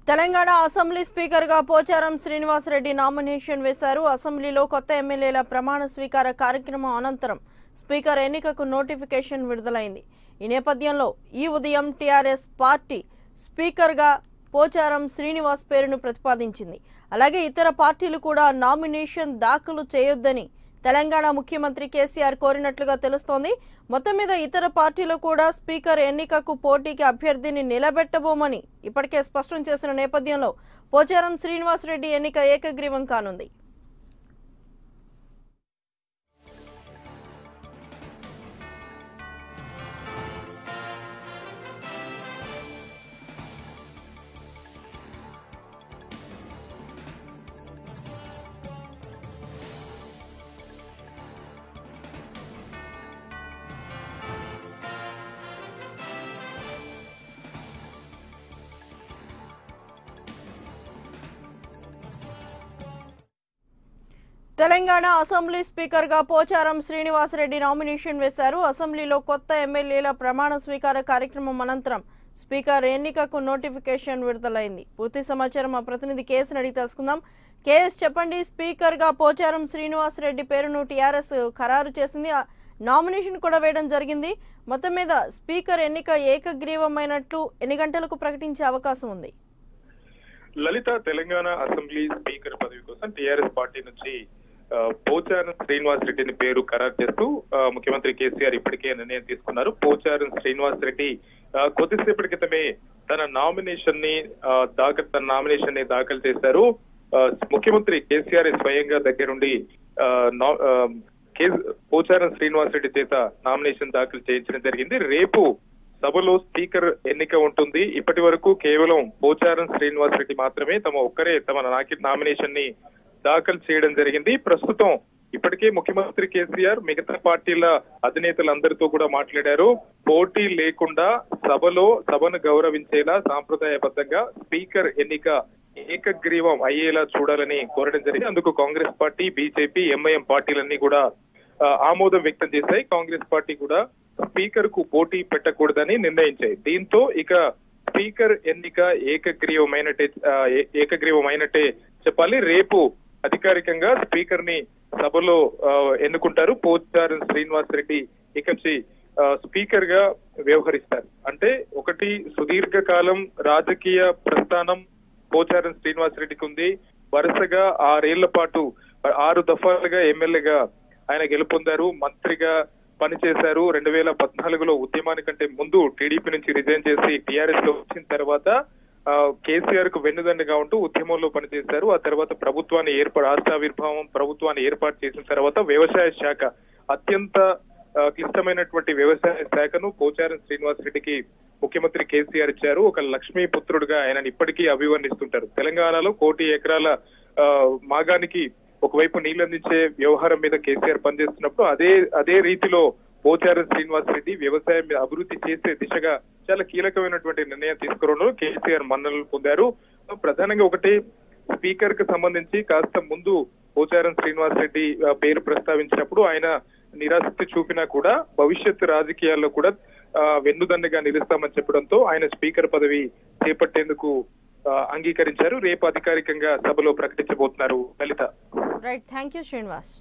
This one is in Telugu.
తెలంగాణ అసెంబ్లీ స్పీకర్ గా పోచారం శ్రీనివాస్ రెడ్డి నామినేషన్ వేశారు. అసెంబ్లీలో కొత్త ఎమ్మెల్యేల ప్రమాణ స్వీకార కార్యక్రమం అనంతరం స్పీకర్ ఎన్నికకు నోటిఫికేషన్ విడుదలైంది. ఈ నేపథ్యంలో ఈ ఉదయం టీఆర్ఎస్ పార్టీ స్పీకర్ గా పోచారం శ్రీనివాస్ పేరును ప్రతిపాదించింది. అలాగే ఇతర పార్టీలు కూడా నామినేషన్ దాఖలు చేయొద్దని తెలంగాణ ముఖ్యమంత్రి కేసీఆర్ కోరినట్లుగా తెలుస్తోంది. మొత్తం మీద ఇతర పార్టీలు కూడా స్పీకర్ ఎన్నికకు పోటీకి అభ్యర్థిని నిలబెట్టబోమని ఇప్పటికే స్పష్టం చేసిన నేపథ్యంలో పోచారం శ్రీనివాస్ రెడ్డి ఎన్నిక ఏకగ్రీవం కానుంది. తెలంగాణ అసెంబ్లీ స్పీకర్ గా పోచారం శ్రీనివాస్ రెడ్డి నామినేషన్ వేశారు. అసెంబ్లీలో కొత్త ఎమ్మెల్యేల ప్రమాణ స్వీకార కార్యక్రమం అనంతరం స్పీకర్ ఎన్నికకు నోటిఫికేషన్ విడుదలైంది. పూర్తి సమాచారం మా ప్రతినిధి కేఎస్ అడిగి తెలుసుకుందాం. కేఎస్, చెప్పండి, స్పీకర్ గా పోచారం శ్రీనివాస్ రెడ్డి పేరును టీఆర్ఎస్ ఖరారు చేసింది. నామినేషన్ కూడా వేయడం జరిగింది. మొత్తం మీద స్పీకర్ ఎన్నిక ఏకగ్రీవమైనట్లు ఎన్ని గంటలకు ప్రకటించే అవకాశం ఉంది? లలిత, తెలంగాణ అసెంబ్లీ స్పీకర్ పదవి కోసం టీఆర్ఎస్ పార్టీ నుంచి పోచారం శ్రీనివాస్ రెడ్డిని పేరు ఖరారు చేస్తూ ముఖ్యమంత్రి కేసీఆర్ ఇప్పటికే నిర్ణయం తీసుకున్నారు. పోచారం శ్రీనివాస్ రెడ్డి కొద్దిసేపటి క్రితమే తన నామినేషన్ ని దాఖలు చేశారు. ముఖ్యమంత్రి కేసీఆర్ స్వయంగా దగ్గరుండి పోచారం శ్రీనివాస్ రెడ్డి చేత నామినేషన్ దాఖలు చేయించడం జరిగింది. రేపు సభలో స్పీకర్ ఎన్నిక ఉంటుంది. ఇప్పటి వరకు కేవలం పోచారం శ్రీనివాస్ రెడ్డి మాత్రమే ఒక్కరే తమ నామినేషన్ ని దాఖలు చేయడం జరిగింది. ప్రస్తుతం ఇప్పటికే ముఖ్యమంత్రి కేసీఆర్ మిగతా పార్టీల అధినేతలందరితో కూడా మాట్లాడారు. పోటీ లేకుండా సభను గౌరవించేలా సాంప్రదాయబద్ధంగా స్పీకర్ ఎన్నిక ఏకగ్రీవం అయ్యేలా చూడాలని కోరడం జరిగింది. అందుకు కాంగ్రెస్ పార్టీ, బీజేపీ, ఎంఐఎం పార్టీలన్నీ కూడా ఆమోదం వ్యక్తం చేశాయి. కాంగ్రెస్ పార్టీ కూడా స్పీకర్ కు పోటీ పెట్టకూడదని నిర్ణయించాయి. దీంతో ఇక స్పీకర్ ఎన్నిక ఏకగ్రీవమైనట్టే చెప్పాలి. రేపు అధికారికంగా స్పీకర్ ని సభలో ఎన్నుకుంటారు. పోచారం శ్రీనివాస్ రెడ్డి ఇక స్పీకర్ గా వ్యవహరిస్తారు. అంటే ఒకటి, సుదీర్ఘకాలం రాజకీయ ప్రస్థానం పోచారం శ్రీనివాస్ రెడ్డికి ఉంది. వరుసగా 6 ఏళ్ల పాటు 6 దఫాలుగా ఎమ్మెల్యేగా ఆయన గెలుపొందారు. మంత్రిగా పనిచేశారు. 2014లో ఉద్యమానికంటే ముందు టీడీపీ నుంచి రిజైన్ చేసి టీఆర్ఎస్ లో వచ్చిన తర్వాత కేసీఆర్ కు వెన్నుదన్నుగా ఉంటూ ఉద్యమంలో పనిచేశారు. ఆ తర్వాత రాష్ట్ర ఆవిర్భావం ప్రభుత్వాన్ని ఏర్పాటు చేసిన తర్వాత వ్యవసాయ శాఖ, అత్యంత క్లిష్టమైనటువంటి వ్యవసాయ శాఖను పోచారం శ్రీనివాస్ రెడ్డికి ముఖ్యమంత్రి కేసీఆర్ ఇచ్చారు. ఒక లక్ష్మీ పుత్రుడుగా ఆయనను ఇప్పటికీ అభివర్ణిస్తుంటారు. తెలంగాణలో 1 కోటి ఎకరాల మాగానికి ఒకవైపు నీళ్లందించే వ్యవహారం మీద కేసీఆర్ పనిచేస్తున్నప్పుడు అదే రీతిలో పోచారం శ్రీనివాస్ రెడ్డి వ్యవసాయం మీద అభివృద్ధి చేసే దిశగా చాలా కీలకమైనటువంటి నిర్ణయం తీసుకోవడంలో కేసీఆర్ మన్ననలు పొందారు. ప్రధానంగా ఒకటి, స్పీకర్ కు సంబంధించి కాస్త ముందు పోచారం శ్రీనివాస్ రెడ్డి పేరు ప్రస్తావించినప్పుడు ఆయన నిరాసక్తి చూపినా కూడా భవిష్యత్ రాజకీయాల్లో కూడా వెన్నుదన్నుగా నిలుస్తామని చెప్పడంతో ఆయన స్పీకర్ పదవి చేపట్టేందుకు అంగీకరించారు. రేపు అధికారికంగా సభలో ప్రకటించబోతున్నారు. Lalitha. Right, thank you Srinivas.